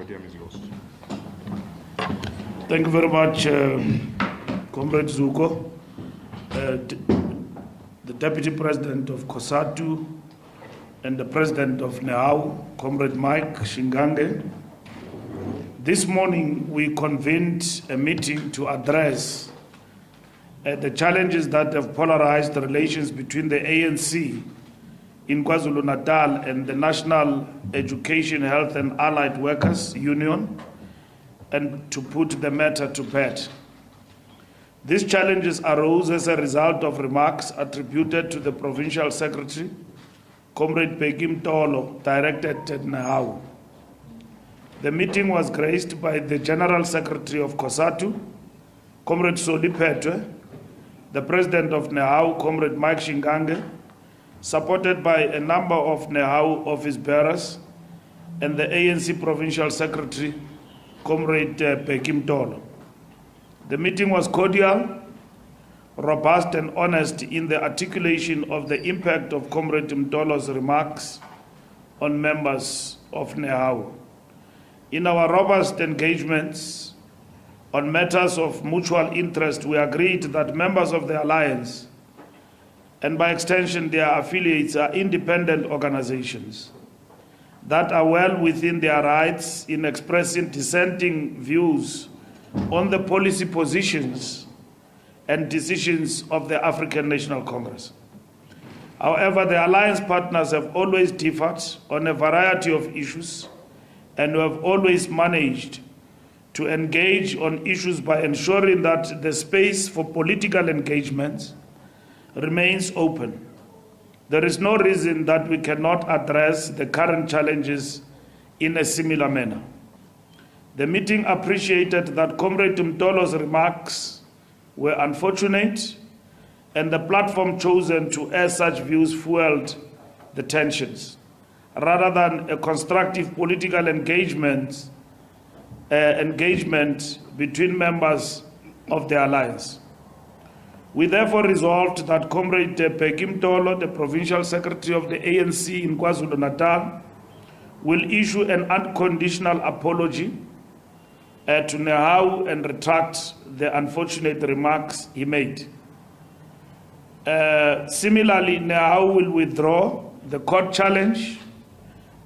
podium is yours. Thank you very much, Comrade Zuko, the Deputy President of COSATU and the President of NEHAWU, Comrade Mike Shingange. This morning we convened a meeting to address the challenges that have polarized the relations between the ANC in KwaZulu-Natal and the National Education, Health and Allied Workers Union, and to put the matter to bed. These challenges arose as a result of remarks attributed to the Provincial Secretary, Comrade Bheki Mtolo, directed at NEHAWU. The meeting was graced by the General Secretary of COSATU, Comrade Soli Petwe, the President of NEHAWU, Comrade Mike Shingange, supported by a number of NEHAWU office bearers, and the ANC Provincial Secretary, Comrade Bheki Mtolo. The meeting was cordial, robust and honest in the articulation of the impact of Comrade Mtolo's remarks on members of NEHAWU. In our robust engagements on matters of mutual interest, we agreed that members of the Alliance, and by extension their affiliates, are independent organizations that are well within their rights in expressing dissenting views on the policy positions and decisions of the African National Congress. However, the Alliance partners have always differed on a variety of issues and have always managed to engage on issues by ensuring that the space for political engagements remains open. There is no reason that we cannot address the current challenges in a similar manner. The meeting appreciated that Comrade Mtolo's remarks were unfortunate, and the platform chosen to air such views fueled the tensions, rather than a constructive political engagement between members of the Alliance. We therefore resolved that Comrade Bheki Mtolo, the Provincial Secretary of the ANC in KwaZulu-Natal, will issue an unconditional apology to NEHAWU and retract the unfortunate remarks he made. Similarly, NEHAWU will withdraw the court challenge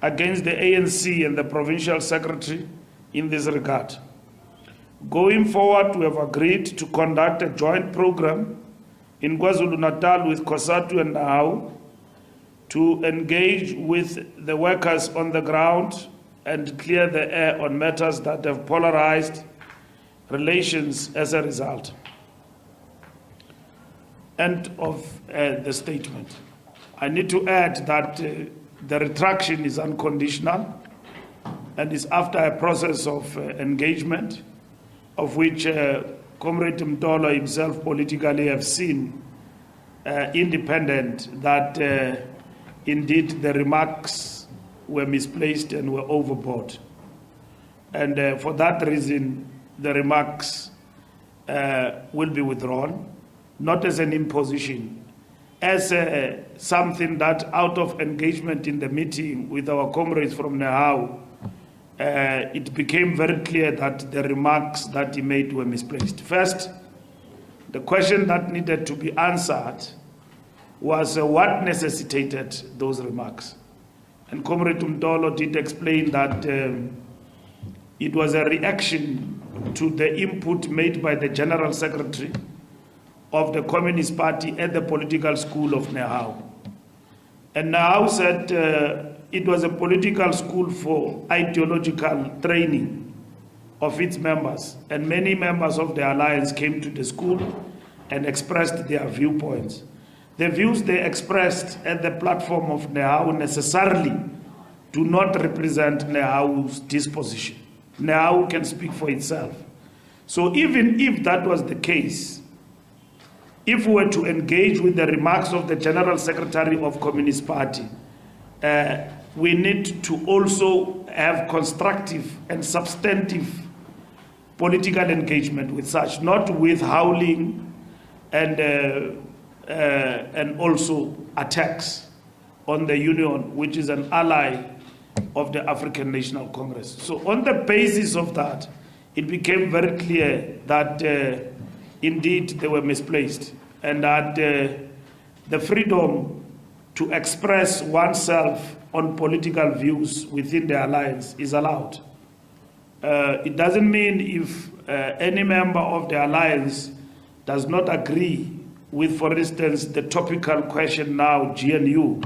against the ANC and the Provincial Secretary in this regard. Going forward, we have agreed to conduct a joint program in KwaZulu-Natal with COSATU and NEHAWU to engage with the workers on the ground and clear the air on matters that have polarized relations as a result. End of the statement. I need to add that the retraction is unconditional and is after a process of engagement, of which Comrade Mtolo himself politically have seen independent that indeed the remarks were misplaced and were overboard. And for that reason, the remarks will be withdrawn, not as an imposition, as something that out of engagement in the meeting with our comrades from NEHAWU, it became very clear that the remarks that he made were misplaced. First, the question that needed to be answered was what necessitated those remarks. And Comrade Mtolo did explain that it was a reaction to the input made by the General Secretary of the Communist Party at the political school of NEHAWU. And NEHAWU said it was a political school for ideological training of its members, and many members of the Alliance came to the school and expressed their viewpoints. The views they expressed at the platform of NEHAWU necessarily do not represent NEHAWU's disposition. NEHAWU can speak for itself. So even if that was the case, if we were to engage with the remarks of the General Secretary of Communist Party, we need to also have constructive and substantive political engagement with such, not with howling and also attacks on the union, which is an ally of the African National Congress. So on the basis of that, it became very clear that indeed they were misplaced, and that the freedom to express oneself on political views within the alliance is allowed. It doesn't mean if any member of the alliance does not agree with, for instance, the topical question now, GNU,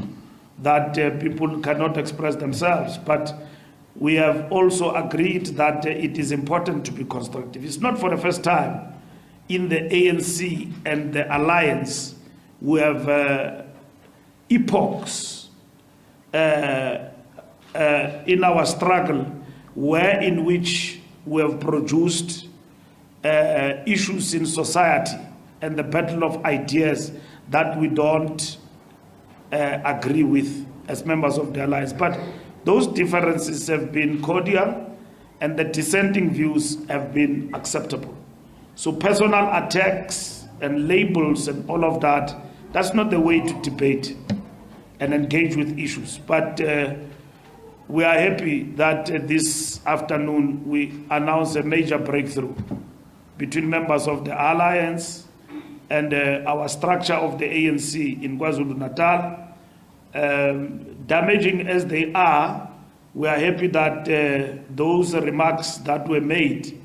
that people cannot express themselves. But we have also agreed that it is important to be constructive. It's not for the first time in the ANC and the alliance we have epochs in our struggle in which we have produced issues in society and the battle of ideas that we don't agree with as members of the alliance. But those differences have been cordial and the dissenting views have been acceptable. So personal attacks and labels and all of that, that's not the way to debate and engage with issues. But we are happy that this afternoon we announce a major breakthrough between members of the alliance and our structure of the ANC in KwaZulu-Natal. Damaging as they are, we are happy that those remarks that were made,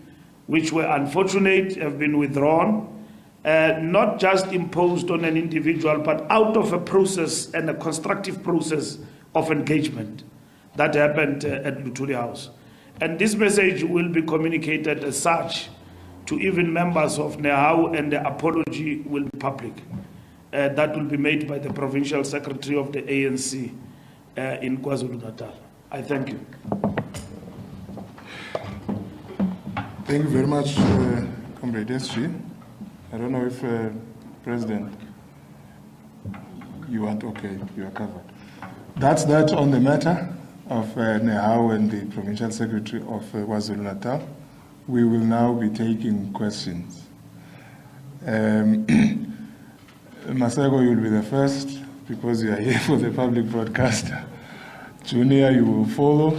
which were unfortunate, have been withdrawn, not just imposed on an individual, but out of a process and a constructive process of engagement that happened at Luthuli House. And this message will be communicated as such to even members of NEHAWU, and the apology will be public. That will be made by the Provincial Secretary of the ANC in KwaZulu-Natal. I thank you. Thank you very much, Comrade SG. I don't know if President, you want, okay, you are covered. That's that on the matter of NEHAWU and the Provincial Secretary of KwaZulu-Natal. We will now be taking questions. Masego, you will be the first because you are here for the public broadcaster. Junior, you will follow.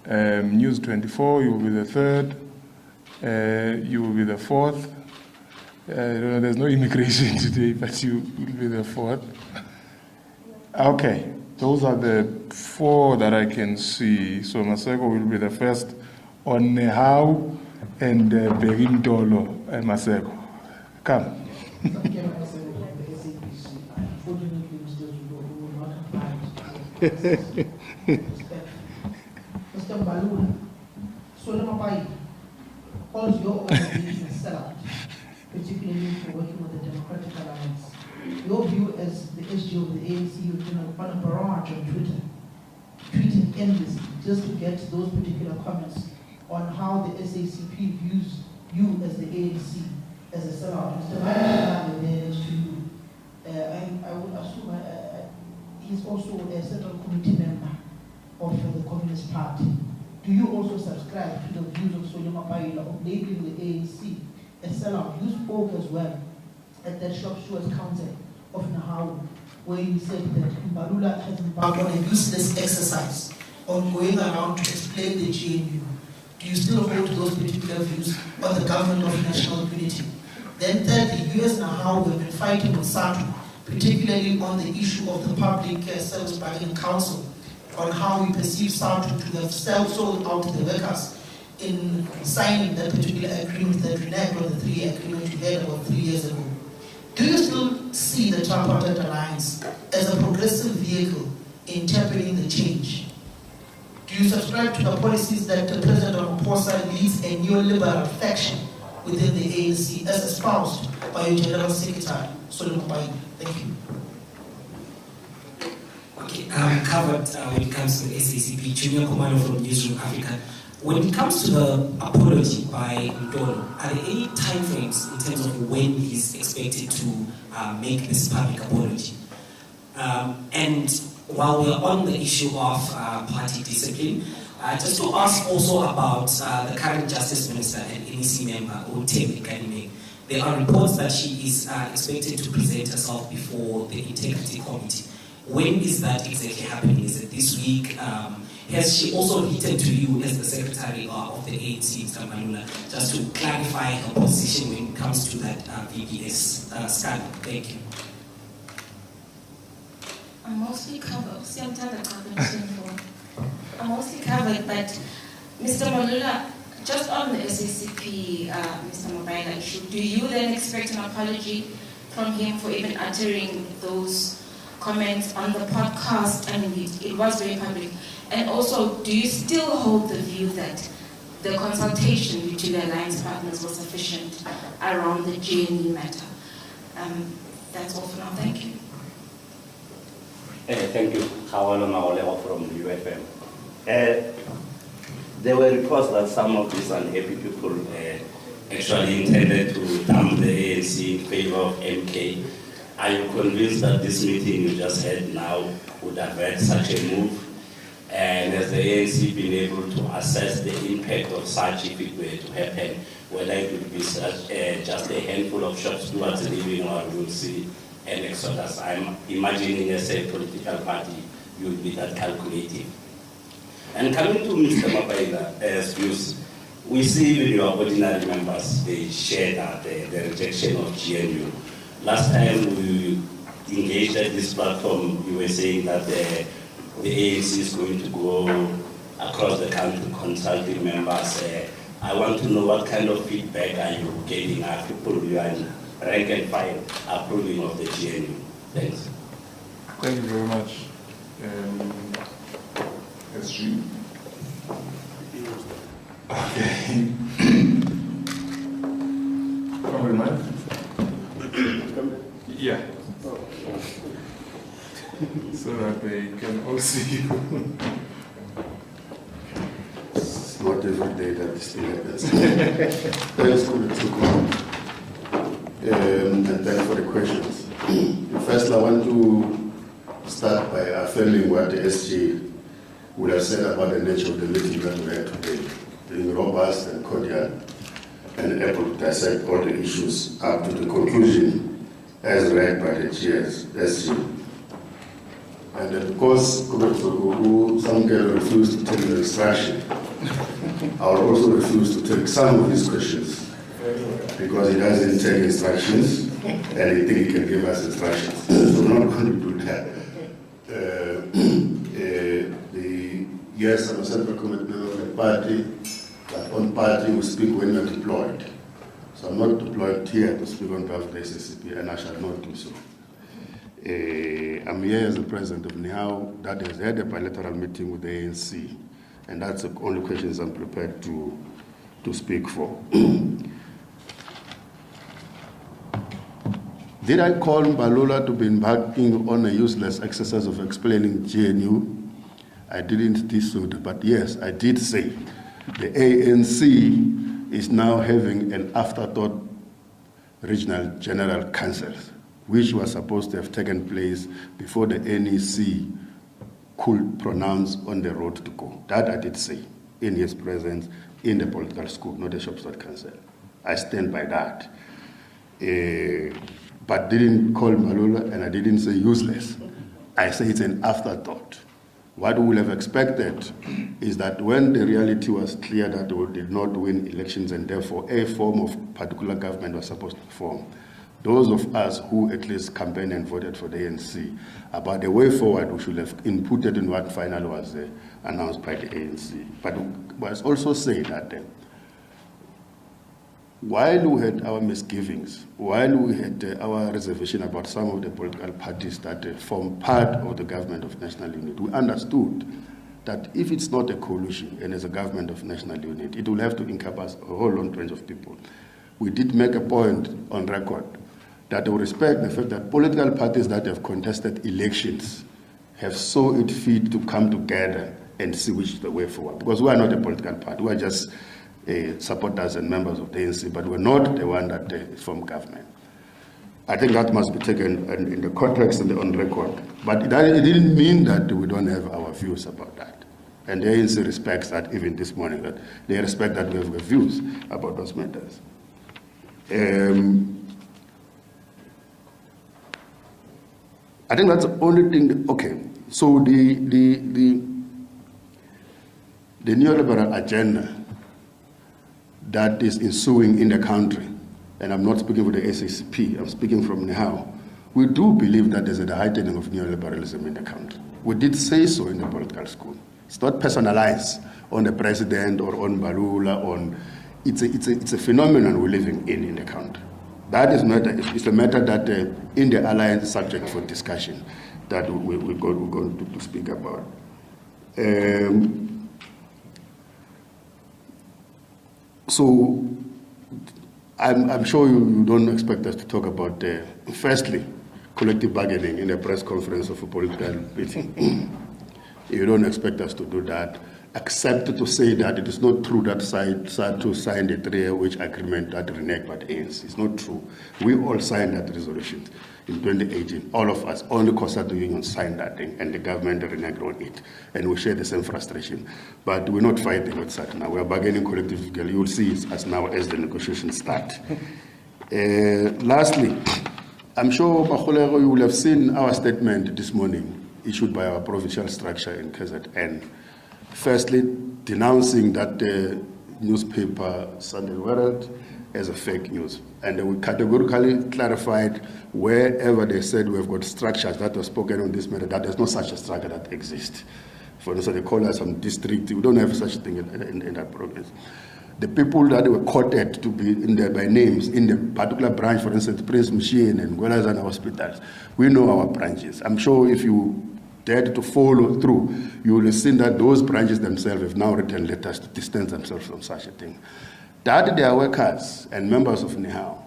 News 24, you will be the third. You will be the fourth. There's no immigration today, but you will be the fourth. Okay, those are the four that I can see. So Masego will be the first on NEHAWU and Begin Dolo and Masego. Come. Mr. Mbalula, Solomon calls your organization a sellout, particularly for working with the Democratic Alliance. Your view as the SG of the ANC, you've been on a barrage on Twitter, tweeting endlessly just to get those particular comments on how the SACP views you as the ANC as a sellout. Mr. Mbalula, next to you. I would assume he's also a central committee member of the Communist Party. Do you also subscribe to the views of Solomon Mbalula of labeling the ANC a sellout? You spoke as well at that Shop Stewards Council of NEHAWU, where you said that Mbalula has embarked on a useless exercise on going around to explain the GNU. Do you still hold those particular views on the government of national unity? Then thirdly, you as NEHAWU have been fighting with SACP, particularly on the issue of the Public Service Bargaining Council, on how we perceive SACP to have sold out the workers in signing that particular agreement that reneged on the 3-year agreement we had about 3 years ago. Do you still see the Tripartite Alliance as a progressive vehicle in championing the change? Do you subscribe to the policies that President Ramaphosa leads a neoliberal faction within the ANC as espoused by your General Secretary, Solomon Mbalula? Thank you. Okay, I'm covered when it comes to the SACP, Junior Commander from Newsroom Africa. When it comes to the apology by Ndolo, are there any timeframes in terms of when he's expected to make this public apology? And while we're on the issue of party discipline, just to ask also about the current Justice Minister and NEC member, Utem Ikanime. There are reports that she is expected to present herself before the Integrity Committee. When is that exactly happening? Is it this week? Has she also written to you as the Secretary of the ANC, Mr. Mbalula, just to clarify her position when it comes to that VPS scandal? Thank you. I'm mostly covered. I'm mostly covered, but Mr. Mbalula, just on the SACP, Mr. Mbalula issue, do you then expect an apology from him for even uttering those comments on the podcast? I mean, it was very public. And also, do you still hold the view that the consultation between the alliance partners was sufficient around the GNU matter? That's all for now. Thank you. Thank you, Hawala Maoleo from UFM. There were reports that some of these unhappy people actually intended to dump the ANC in favor of MK. Are you convinced that this meeting you just had now would avert such a move? And has the ANC been able to assess the impact of such if it were to happen, whether it would be such, just a handful of shop stewards leaving, or we'll see an exodus? I'm imagining as a political party, you would be that calculative. And coming to Mr. Mabaila's views, we see with your ordinary members, they share that the rejection of GNU. Last time we engaged at this platform, you were saying that the ANC is going to go across the country consulting members. I want to know what kind of feedback are you getting? Are people you are in rank and file approving of the GNU? Thanks. Thank you very much. SG. Okay. Come in, man. Yeah. So that they can all see you. It's not every day that this thing happens. Thanks for the talk. And thanks for the questions. First, I want to start by affirming what the SG would have said about the nature of the meeting that we had today, being robust and cordial and able to dissect all the issues up to the conclusion as read by the SG. And because some girl refused to take the instruction, I will also refuse to take some of these questions because he doesn't take instructions and he thinks he can give us instructions. So I'm not going to do that. Yes, I'm a self-recommended member of the party, but on party we speak when we're deployed. So I'm not deployed here to speak on behalf of the SACP, and I shall not do so. I'm here as the president of NEHAWU that has had a bilateral meeting with the ANC, and that's the only questions I'm prepared to speak for. Did I call Mbalula to be embarking on a useless exercise of explaining GNU? I didn't do so, but yes, I did say the ANC is now having an afterthought regional general councils, which was supposed to have taken place before the NEC could pronounce on the road to go. That I did say in his presence in the political school, not the Shopstart Council. I stand by that. But didn't call Mbalula, and I didn't say useless. I say it's an afterthought. What we would have expected is that when the reality was clear that we did not win elections and therefore a form of particular government was supposed to form, those of us who at least campaigned and voted for the ANC about the way forward, we should have inputted in what finally was announced by the ANC. But we must also say that while we had our misgivings, while we had our reservation about some of the political parties that form part of the government of national unity, we understood that if it's not a coalition and it's a government of national unity, it will have to encompass a whole long range of people. We did make a point on record that we respect the fact that political parties that have contested elections have saw it fit to come together and see which is the way forward. Because we are not a political party, we are just supporters and members of the ANC, but we're not the one that form government. I think that must be taken in the context and on record. But it didn't mean that we don't have our views about that. And the ANC respects that even this morning, that they respect that we have views about those matters. I think that's the only thing. Okay, so the neoliberal agenda that is ensuing in the country, and I'm not speaking for the SACP, I'm speaking from NEHAWU, we do believe that there's a heightening of neoliberalism in the country. We did say so in the political school. It's not personalized on the president or on Mbalula. It's a phenomenon we're living in the country. That is matter. It's a matter that in the alliance is subject for discussion that we're going to speak about. So I'm sure you don't expect us to talk about, firstly, collective bargaining in a press conference of a political meeting. You don't expect us to do that, except to say that it is not true that SADC signed a 3-year wage agreement that reneged by the ANC. It's not true. We all signed that resolution in 2018. All of us, only COSATU Union signed that thing, and the government reneged on it. And we share the same frustration. But we're not fighting with SADC now. We are bargaining collectively. You will see it as now as the negotiations start. Lastly, I'm sure, Bakholego, you will have seen our statement this morning issued by our provincial structure in KZN. Firstly, denouncing that newspaper, Sunday World, as a fake news. And we categorically clarified wherever they said we've got structures that were spoken on this matter, that there's no such a structure that exists. For instance, they call us some district. We don't have such a thing in that province. The people that were quoted to be in there by names in the particular branch, for instance, Prince Machine and Gwelazana hospitals, we know our branches. I'm sure if you dared to follow through, you will have seen that those branches themselves have now written letters to distance themselves from such a thing. That there are workers and members of NEHAWU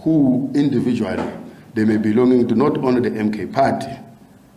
who individually, they may be belonging to not only the MK party,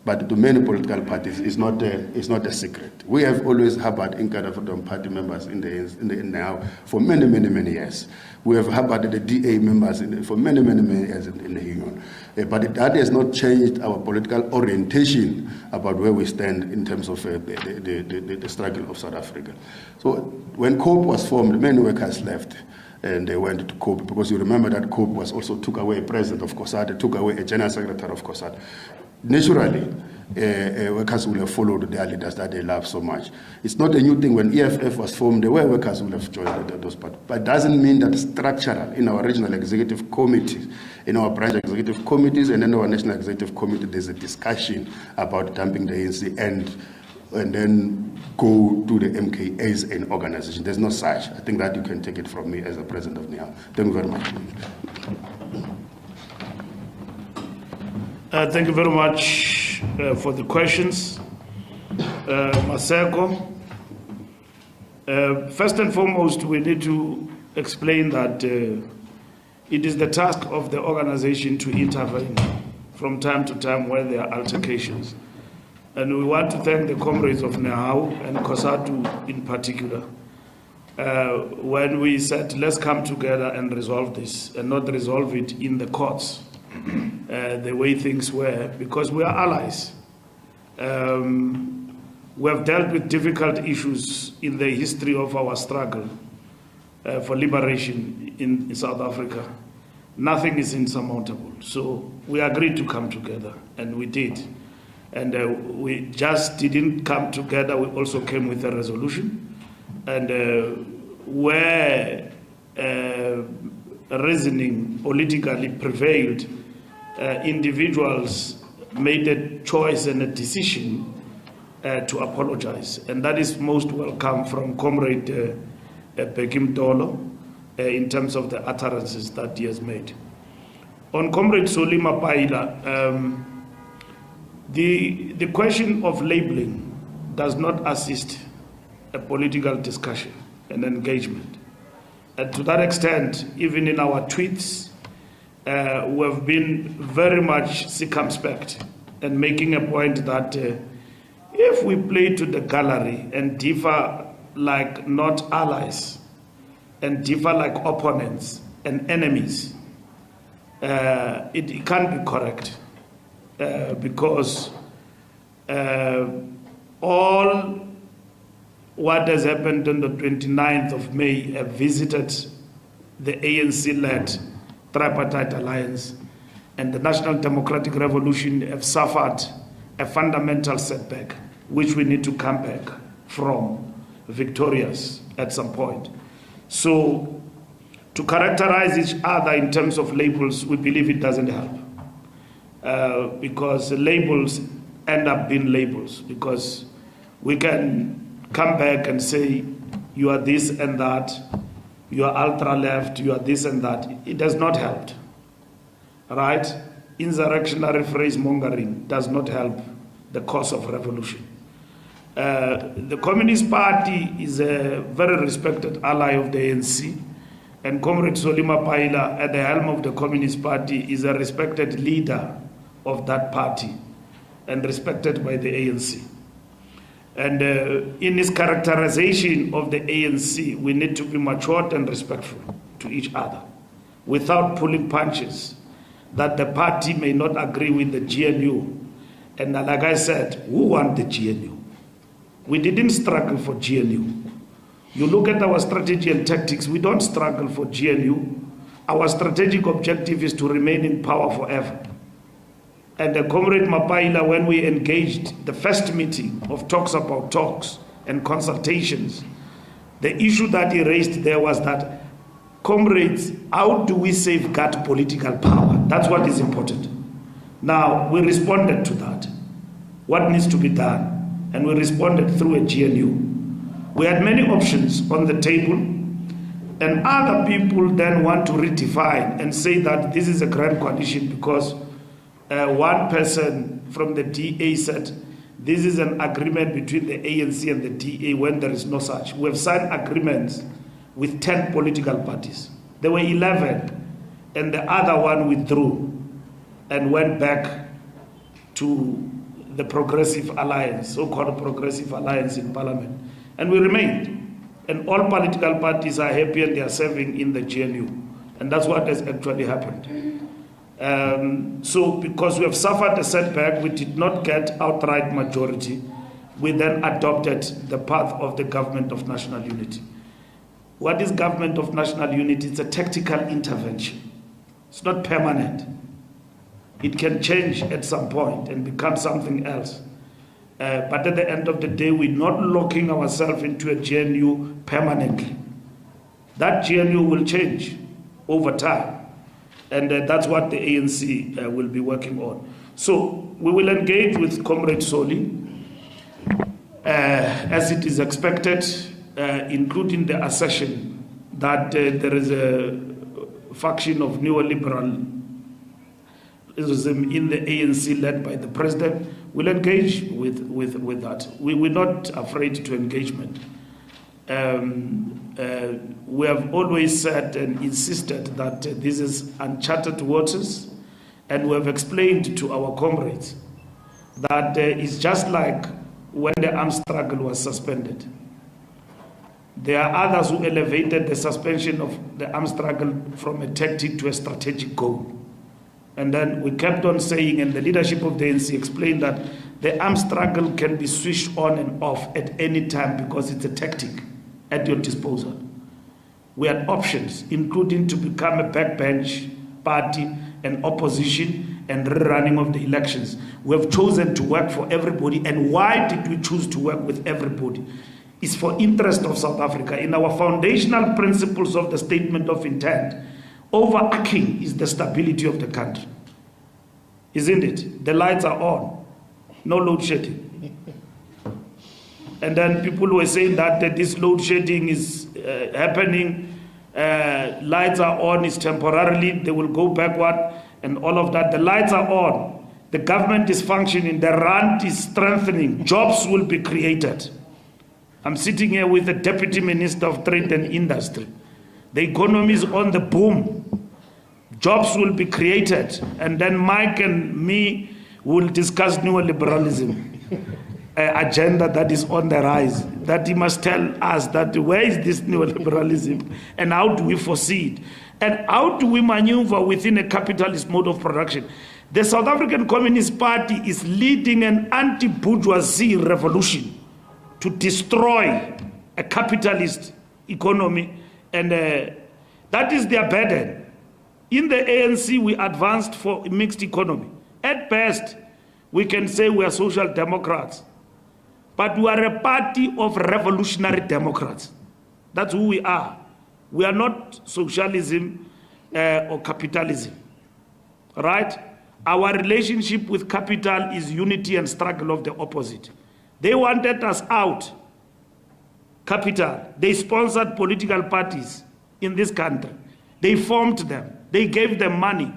but to many political parties, is not a secret. We have always harbored Inkatha Freedom Party members in the NEHAWU for many, many, many years. We have harbored the DA members for many, many, many years in the Union. But that has not changed our political orientation about where we stand in terms of the struggle of South Africa. So when COPE was formed, many workers left. And they went to COPE, because you remember that COPE was also took away a president of COSATU, took away a general secretary of COSATU. Naturally, workers will have followed their leaders that they love so much. It's not a new thing. When EFF was formed, there were workers who have joined those parties. But it doesn't mean that structural in our regional executive committees, in our branch executive committees, and in our national executive committee, there's a discussion about dumping the ANC and then go to the MK as an organization. There's no such. I think that you can take it from me as a president of NEHAWU. Thank you very much. Thank you very much for the questions. Maseko, first and foremost, we need to explain that it is the task of the organization to intervene from time to time where there are altercations. And we want to thank the comrades of NEHAWU and COSATU in particular. When we said, let's come together and resolve this, and not resolve it in the courts, the way things were, because we are allies. We have dealt with difficult issues in the history of our struggle for liberation in South Africa. Nothing is insurmountable. So we agreed to come together, and we did. And we just didn't come together, we also came with a resolution. And where reasoning politically prevailed, individuals made a choice and a decision to apologize. And that is most welcome from Comrade Bheki Mtolo in terms of the utterances that he has made. On Comrade Solima Paila, the question of labeling does not assist a political discussion and engagement. And to that extent, even in our tweets, we have been very much circumspect and making a point that if we play to the gallery and differ like not allies and differ like opponents and enemies, it can't be correct. Because all what has happened on the 29th of May have visited the ANC-led Tripartite Alliance, and the National Democratic Revolution have suffered a fundamental setback, which we need to come back from victorious at some point. So to characterize each other in terms of labels, we believe it doesn't help. Because labels end up being labels, because we can come back and say, you are this and that, you are ultra-left, you are this and that. It does not help, right? Insurrectionary phrase-mongering does not help the cause of revolution. The Communist Party is a very respected ally of the ANC, and Comrade Solima Paila, at the helm of the Communist Party, is a respected leader of that party and respected by the ANC. And in his characterization of the ANC, we need to be matured and respectful to each other without pulling punches, that the party may not agree with the GNU. And like I said, who won the GNU? We didn't struggle for GNU. You look at our strategy and tactics, we don't struggle for GNU. Our strategic objective is to remain in power forever. And Comrade Mapaila, when we engaged the first meeting of talks about talks and consultations, the issue that he raised there was that, comrades, how do we safeguard political power? That's what is important. Now, we responded to that. What needs to be done? And we responded through a GNU. We had many options on the table, and other people then want to redefine and say that this is a grand coalition because one person from the DA said this is an agreement between the ANC and the DA when there is no such. We have signed agreements with 10 political parties. There were 11, and the other one withdrew and went back to the Progressive Alliance, so-called Progressive Alliance in Parliament. And we remained. And all political parties are happy and they are serving in the GNU. And that's what has actually happened. So because we have suffered a setback, we did not get outright majority. We then adopted the path of the Government of National Unity. What is Government of National Unity? It's a tactical intervention. It's not permanent. It can change at some point and become something else. But at the end of the day, we're not locking ourselves into a GNU permanently. That GNU will change over time. And that's what the ANC will be working on. So we will engage with Comrade Soli as it is expected, including the assertion that there is a faction of neoliberalism in the ANC led by the president. We'll engage with that. We're not afraid to engagement. We have always said and insisted that this is uncharted waters, and we have explained to our comrades that it's just like when the armed struggle was suspended. There are others who elevated the suspension of the armed struggle from a tactic to a strategic goal. And then we kept on saying, and the leadership of the ANC explained that the armed struggle can be switched on and off at any time because it's a tactic at your disposal. We had options, including to become a backbench party and opposition and rerunning of the elections. We have chosen to work for everybody. And why did we choose to work with everybody? It's for interest of South Africa. In our foundational principles of the statement of intent, overarching is the stability of the country. Isn't it? The lights are on. No load shedding. And then people were saying that this load shedding is happening, lights are on, it's temporarily, they will go backward, and all of that. The lights are on. The government is functioning, the rand is strengthening, jobs will be created. I'm sitting here with the Deputy Minister of Trade and Industry. The economy is on the boom. Jobs will be created. And then Mike and me will discuss neoliberalism. Agenda that is on the rise, that he must tell us that where is this neoliberalism and how do we foresee it and how do we maneuver within a capitalist mode of production. The South African Communist Party is leading an anti-bourgeoisie revolution to destroy a capitalist economy, and that is their burden. In the ANC, we advanced for a mixed economy. At best, we can say we are social democrats. but we are a party of revolutionary democrats. That's who we are. We are not socialism or capitalism, right? Our relationship with capital is unity and struggle of the opposite. They wanted us out, capital. They sponsored political parties in this country. They formed them. They gave them money.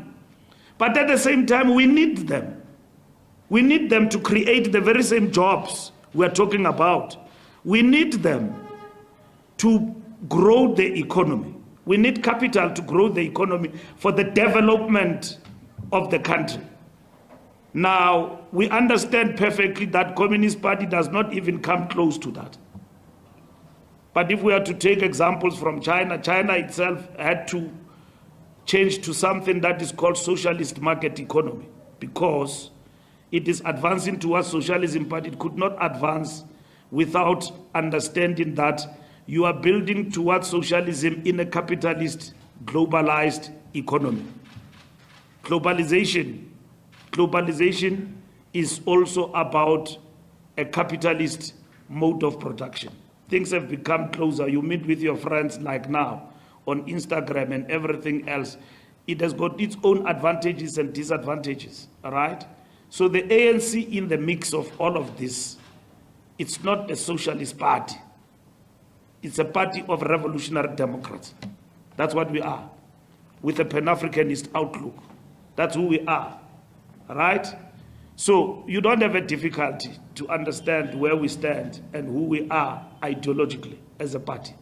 But at the same time, we need them. We need them to create the very same jobs we're talking about. We need them to grow the economy. We need capital to grow the economy for the development of the country. Now, we understand perfectly that Communist Party does not even come close to that. But if we are to take examples from China, China itself had to change to something that is called socialist market economy, because it is advancing towards socialism, but it could not advance without understanding that you are building towards socialism in a capitalist, globalized economy. Globalization is also about a capitalist mode of production. Things have become closer. You meet with your friends like now on Instagram and everything else. It has got its own advantages and disadvantages, all right? So the ANC in the mix of all of this, it's not a socialist party. It's a party of revolutionary democrats. That's what we are, with a Pan-Africanist outlook. That's who we are, right? So you don't have a difficulty to understand where we stand and who we are ideologically as a party,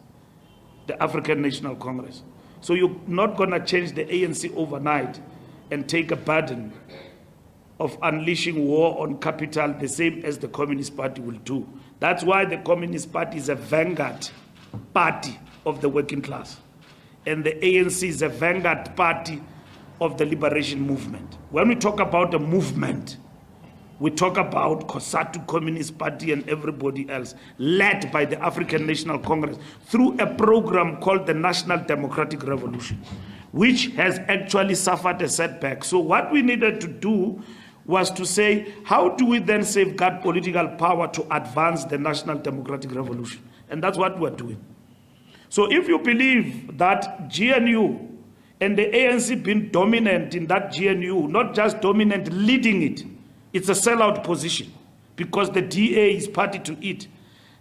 the African National Congress. So you're not going to change the ANC overnight and take a burden of unleashing war on capital the same as the Communist Party will do. That's why the Communist Party is a vanguard party of the working class. And the ANC is a vanguard party of the liberation movement. When we talk about a movement, we talk about COSATU, Communist Party, and everybody else, led by the African National Congress through a program called the National Democratic Revolution, which has actually suffered a setback. So what we needed to do was to say, how do we then safeguard political power to advance the National Democratic Revolution? And that's what we're doing. So if you believe that GNU and the ANC being dominant in that GNU, not just dominant, leading it, it's a sellout position because the DA is party to it,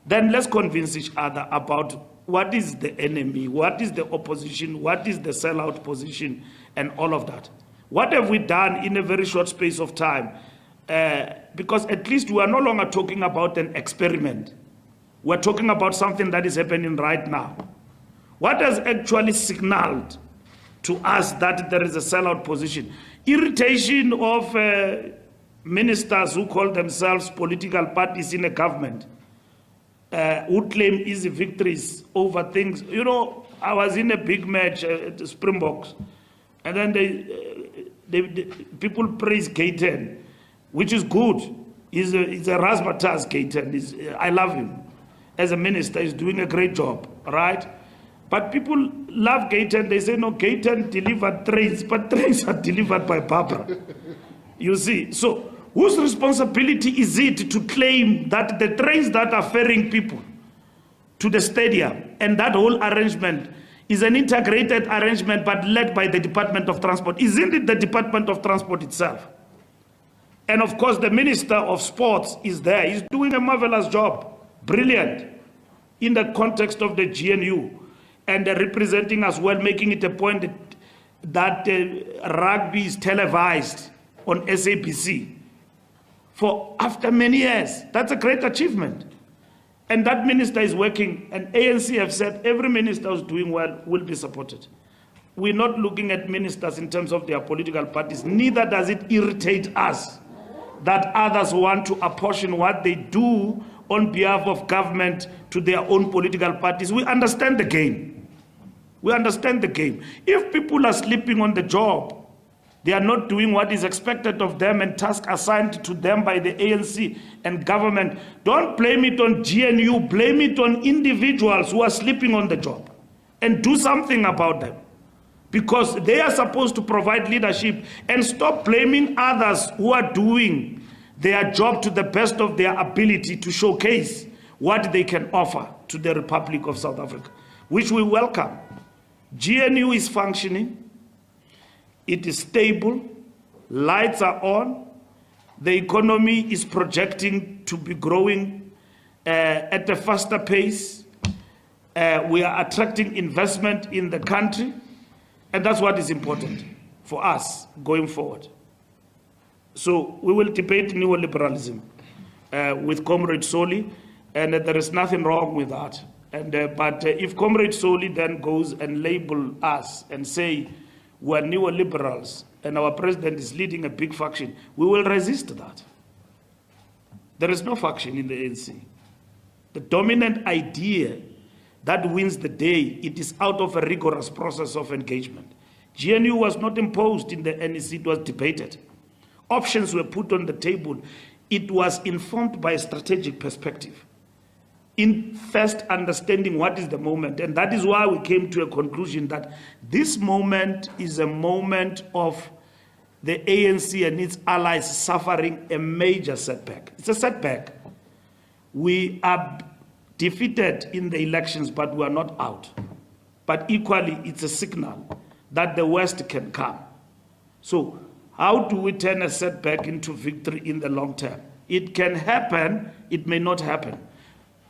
then let's convince each other about what is the enemy, what is the opposition, what is the sellout position, and all of that. What have we done in a very short space of time? Because at least we are no longer talking about an experiment. We're talking about something that is happening right now. What has actually signaled to us that there is a sellout position? Irritation of ministers who call themselves political parties in a government, who claim easy victories over things. You know, I was in a big match at the Springboks, and then people praise Gayton, which is good. He's a razzmatazz, Gayton. I love him. As a minister, he's doing a great job, right? But people love Gayton. They say, no, Gayton delivered trains, but trains are delivered by Barbara. You see, so whose responsibility is it to claim that the trains that are ferrying people to the stadium and that whole arrangement is an integrated arrangement but led by the Department of Transport? Isn't it the Department of Transport itself? And of course, the Minister of Sports is there. He's doing a marvelous job, brilliant, in the context of the GNU, and representing as well, making it a point that rugby is televised on SABC for after many years. That's a great achievement. And that minister is working, and ANC have said every minister who's doing well will be supported. We're not looking at ministers in terms of their political parties. Neither does it irritate us that others want to apportion what they do on behalf of government to their own political parties. We understand the game. We understand the game. If people are sleeping on the job, they are not doing what is expected of them and tasks assigned to them by the ANC and government, don't blame it on GNU, blame it on individuals who are sleeping on the job, and do something about them, because they are supposed to provide leadership, and stop blaming others who are doing their job to the best of their ability to showcase what they can offer to the Republic of South Africa, which we welcome. GNU is functioning, it is stable, lights are on, the economy is projecting to be growing at a faster pace. We are attracting investment in the country, and that's what is important for us going forward. So we will debate neoliberalism with Comrade Soli, and there is nothing wrong with that. But if Comrade Soli then goes and label us and say we're neoliberals and our president is leading a big faction, we will resist that. There is no faction in the ANC. The dominant idea that wins the day, it is out of a rigorous process of engagement. GNU was not imposed in the NEC, it was debated. Options were put on the table. It was informed by a strategic perspective, in first understanding what is the moment. And that is why we came to a conclusion that this moment is a moment of the ANC and its allies suffering a major setback. It's a setback. We are defeated in the elections, but we are not out. But equally, it's a signal that the West can come. So how do we turn a setback into victory in the long term? It can happen, it may not happen.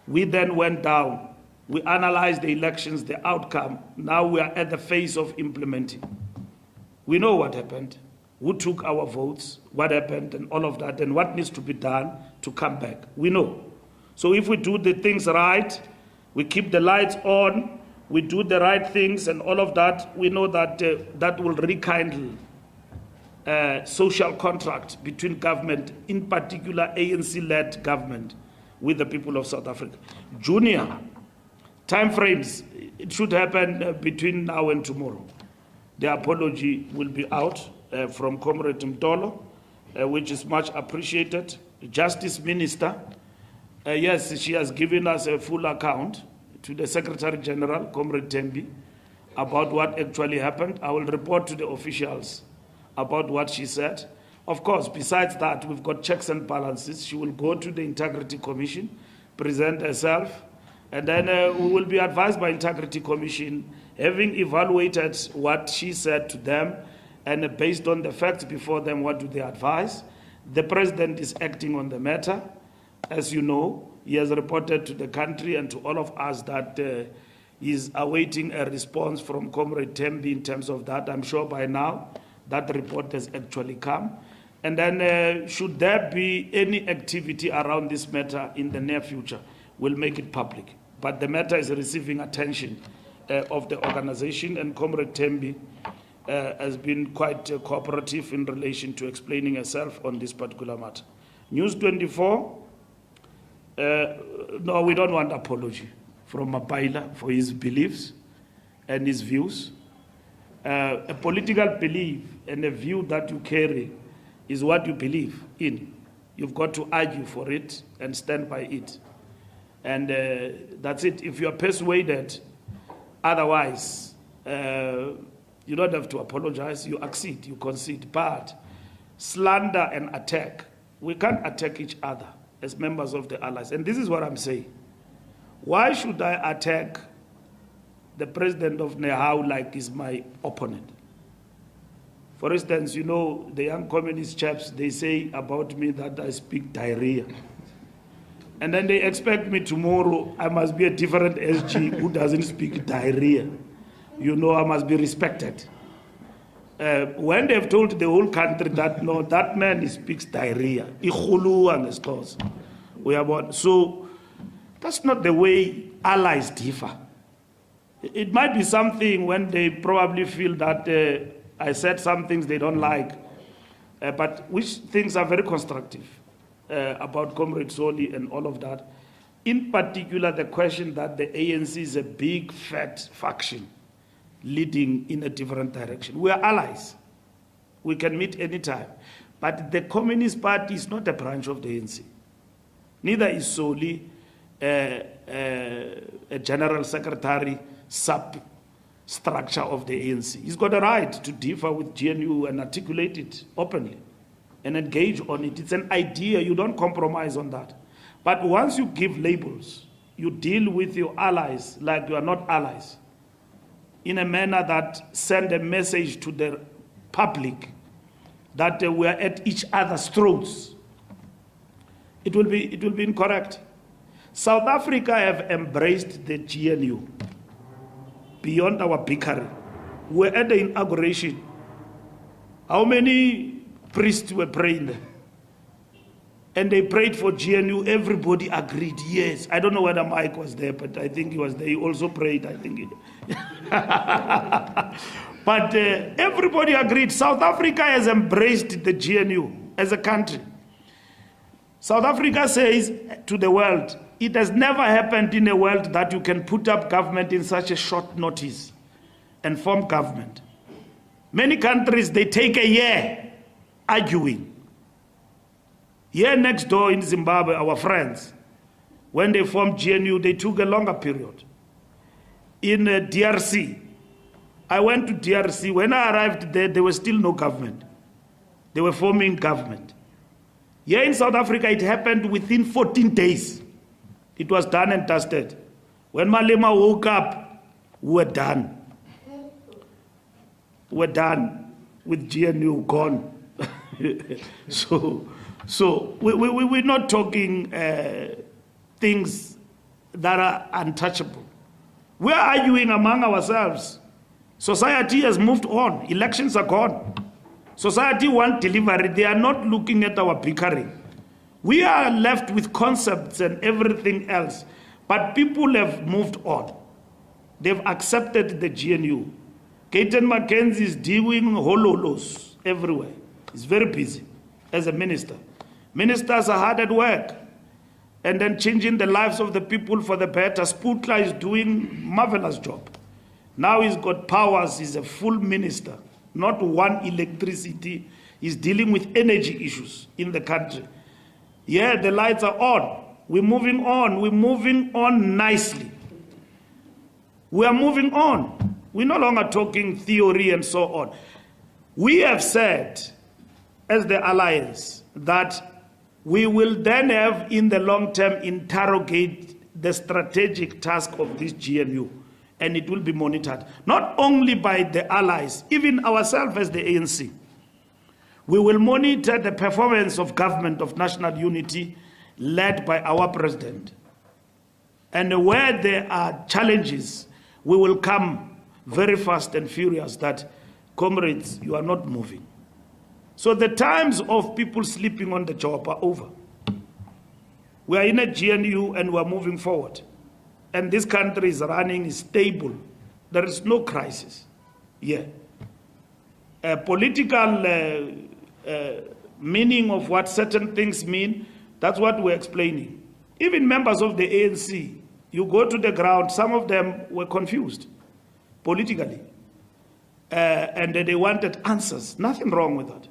We then went down, we analyzed the elections, the outcome. Now we are at the phase of implementing. We know what happened, who took our votes, what happened, and all of that, and what needs to be done to come back. We know. So if we do the things right, we keep the lights on, we do the right things and all of that, we know that that will rekindle social contract between government, in particular ANC-led government, with the people of South Africa. Junior, timeframes, it should happen between now and tomorrow. The apology will be out from Comrade Mtolo, which is much appreciated. The Justice Minister, yes, she has given us a full account to the Secretary-General, Comrade Tembi, about what actually happened. I will report to the officials about what she said. Of course, besides that, we've got checks and balances. She will go to the Integrity Commission, present herself, and then we will be advised by Integrity Commission, having evaluated what she said to them, and based on the facts before them, what do they advise? The President is acting on the matter. As you know, he has reported to the country and to all of us that he is awaiting a response from Comrade Tembi in terms of that. I'm sure by now that report has actually come. And then should there be any activity around this matter in the near future, we'll make it public. But the matter is receiving attention of the organization, and Comrade Tembi has been quite cooperative in relation to explaining herself on this particular matter. News 24, no, we don't want apology from Mapaila for his beliefs and his views. A political belief and a view that you carry is what you believe in. You've got to argue for it and stand by it. And that's it. If you are persuaded otherwise, you don't have to apologize. You accede, you concede. But slander and attack, we can't attack each other as members of the allies. And this is what I'm saying. Why should I attack the president of NEHAWU like he's my opponent? For instance, you know, the young communist chaps, they say about me that I speak diarrhea. And then they expect me tomorrow, I must be a different SG who doesn't speak diarrhea. You know, I must be respected. When they've told the whole country that, no, that man speaks diarrhea. So that's not the way allies differ. It might be something when they probably feel that I said some things they don't like, but which things are very constructive about Comrade Soli and all of that. In particular, the question that the ANC is a big, fat faction leading in a different direction. We are allies. We can meet anytime. But the Communist Party is not a branch of the ANC. Neither is Soli a General Secretary sub-structure of the ANC. He's got a right to differ with GNU and articulate it openly and engage on it. It's an idea, you don't compromise on that. But once you give labels, you deal with your allies like you are not allies, in a manner that send a message to the public that we are at each other's throats, it will be incorrect. South Africa have embraced the GNU beyond our bickering. We're at the inauguration. How many priests were praying there? And they prayed for GNU. Everybody agreed, yes. I don't know whether Mike was there, but I think he was there. He also prayed, I think. But everybody agreed. South Africa has embraced the GNU as a country. South Africa says to the world, it has never happened in a world that you can put up government in such a short notice and form government. Many countries, they take a year arguing. Here next door in Zimbabwe, our friends, when they formed GNU, they took a longer period. In DRC, I went to DRC. When I arrived there was still no government. They were forming government. Here in South Africa, it happened within 14 days. It was done and dusted. When Malema woke up, we're done. We're done with GNU gone. So we're not talking things that are untouchable. We're arguing among ourselves. Society has moved on. Elections are gone. Society wants delivery. They are not looking at our bickering. We are left with concepts and everything else. But people have moved on. They've accepted the GNU. Caton Mackenzie is doing hololos everywhere. He's very busy as a minister. Ministers are hard at work and then changing the lives of the people for the better. Sputla is doing a marvelous job. Now he's got powers. He's a full minister. Not one electricity. He's dealing with energy issues in the country. Yeah, the lights are on. We're moving on. We're moving on nicely. We are moving on. We're no longer talking theory and so on. We have said, as the alliance, that we will then have, in the long term, interrogate the strategic task of this GNU, and it will be monitored, not only by the allies, even ourselves as the ANC. We will monitor the performance of government of national unity led by our president. And where there are challenges, we will come very fast and furious that, comrades, you are not moving. So the times of people sleeping on the job are over. We are in a GNU and we are moving forward. And this country is running stable. There is no crisis. Yeah. A political meaning of what certain things mean, that's what we're explaining. Even members of the ANC, you go to the ground, some of them were confused politically. And they wanted answers. Nothing wrong with that.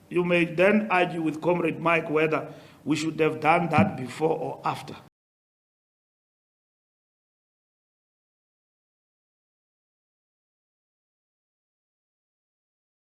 You may then argue with Comrade Mike whether we should have done that before or after.